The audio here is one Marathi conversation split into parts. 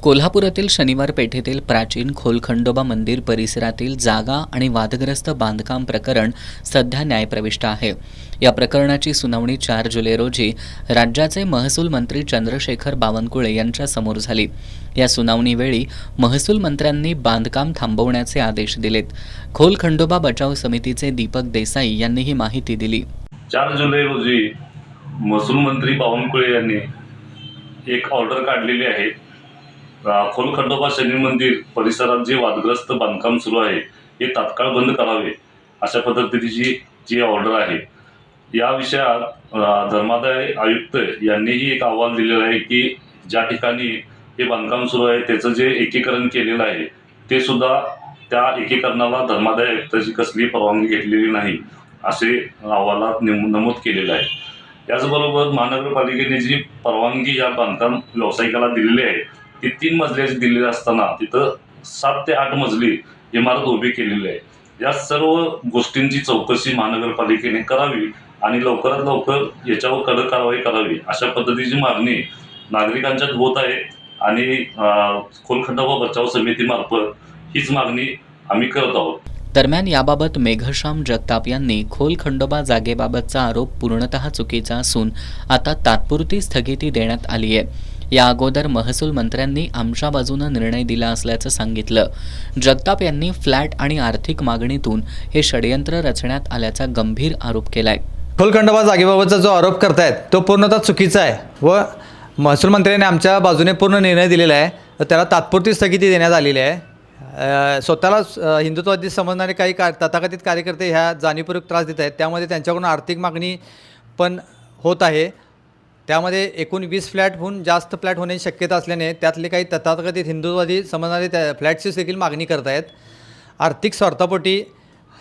कोल्हापुरातील शनिवार पेठेतील प्राचीन खोलखंडोबा मंदिर परिसरातील जागा आणि वादग्रस्त बांधकाम प्रकरण सध्या न्यायप्रविष्ट आहे। या प्रकरणाची सुनावणी 4 जुलै रोजी राज्याचे महसूल मंत्री चंद्रशेखर बावनकुळे यांच्या समोर झाली। या सुनावणीवेळी महसूल मंत्र्यांनी बांधकाम थांबवण्याचे आदेश दिलेत। खोलखंडोबा बचाव समितीचे दीपक देसाई यांनी ही माहिती दिली। 4 जुलै रोजी महसूल मंत्री बावनकुळे यांनी एक ऑर्डर काढलेली आहे। खोलखंडोबा शनी मंदिर परिसरात जे वादग्रस्त बांधकाम सुरू आहे हे तात्काळ बंद करावे अशा पद्धतीची जी ऑर्डर आहे। या विषयात धर्मादाय आयुक्त यांनीही एक अहवाल दिलेला आहे की ज्या ठिकाणी हे बांधकाम सुरू आहे त्याचं जे एकीकरण केलेलं आहे ते सुद्धा त्या एकीकरणाला धर्मादाय आयुक्ताची कसली परवानगी घेतलेली नाही असे अहवालात नमूद केलेलं आहे। याचबरोबर महानगरपालिकेने जी परवानगी या बांधकाम व्यावसायिकाला दिलेली आहे ती 3 मजल्याची दिलेली असताना तिथं 7 ते 8 मजली इमारत उभी केलेली आहे। या सर्व गोष्टींची चौकशी महानगरपालिकेने करावी आणि लवकरात लवकर याच्यावर कडक कारवाई करावी अशा पद्धतीची मागणी नागरिकांच्यात होत आहे आणि खोलखंडोबा बचाव समितीमार्फत हीच मागणी आम्ही करत आहोत। दरम्यान याबाबत मेघश्याम जगताप यांनी खोलखंडोबा जागेबाबतचा आरोप पूर्णतः चुकीचा असून आता तात्पुरती स्थगिती देण्यात आली आहे। या अगोदर महसूल मंत्र्यांनी आमच्या बाजूने निर्णय दिला असल्याचं सांगितलं। जगताप यांनी फ्लॅट आणि आर्थिक मागणीतून हे षडयंत्र रचण्यात आल्याचा गंभीर आरोप केलाय। खोलखंडोबा जागेबाबतचा जो आरोप करतायत तो पूर्णतः चुकीचा आहे व महसूल मंत्र्यांनी आमच्या बाजूने पूर्ण निर्णय दिलेला आहे, तर त्याला तात्पुरती स्थगिती देण्यात आलेली आहे। स्वतःला हिंदुत्ववादी समजणारे काही तथाकथित कार्यकर्ते ह्या जाणीवपूर्वक त्रास देत आहेत, त्यामध्ये त्यांच्याकडून आर्थिक मागणी पण होत आहे। त्यामध्ये एकूण 20 फ्लॅटहून जास्त फ्लॅट होण्याची शक्यता असल्याने त्यातले काही तथाकथित हिंदुत्ववादी समजणारे त्या फ्लॅटची देखील मागणी करत आहेत। आर्थिक स्वार्थापोटी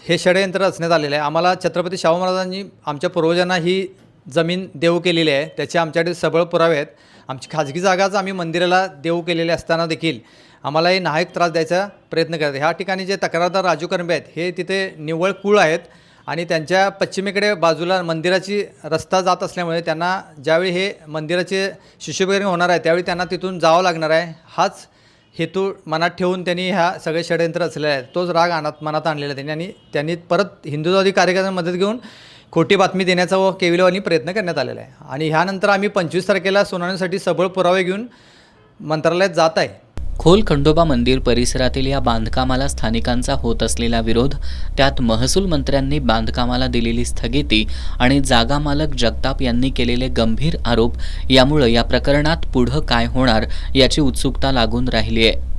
हे षडयंत्र रचण्यात आलेलं आहे। आम्हाला छत्रपती शाहू महाराजांनी आमच्या पूर्वजांना ही जमीन देऊ केलेली आहे, त्याचे आमच्याकडे सबळ पुरावे आहेत। आमची खाजगी जागाच आम्ही मंदिराला देऊ केलेले असताना देखील आम्हाला हे नाहक त्रास द्यायचा प्रयत्न करतात। ह्या ठिकाणी जे तक्रारदार राजू करंबे आहेत हे तिथे निव्वळ कुळ आहेत आणि त्यांच्या पश्चिमेकडे बाजूला मंदिराची रस्ता जात असल्यामुळे त्यांना ज्यावेळी हे मंदिराचे शिशुभेदन होणार आहे त्यावेळी त्यांना तिथून जावं लागणार आहे। हाच हेतू मनात ठेवून त्यांनी ह्या सगळे षडयंत्र रचलेले आहेत। तोच राग मनात आणलेला त्यांनी आणि त्यांनी परत हिंदुत्ववादी कार्यकर्त्यांना मदत घेऊन खोटी बातमी देण्याचा व केविलवाणी प्रयत्न करण्यात आलेला आहे आणि ह्यानंतर आम्ही 25 तारखेला सुनावणीसाठी सबळ पुरावे घेऊन मंत्रालयात जात आहे। खोलखंडोबा मंदिर परिसरातील या बांधकामाला स्थानिकांचा होत असलेला विरोध, त्यात महसूल मंत्र्यांनी बांधकामाला दिलेली स्थगिती आणि जागा मालक जगताप यांनी केलेले गंभीर आरोप यामुळे या प्रकरणात पुढे काय होणार याची उत्सुकता लागून राहिली आहे।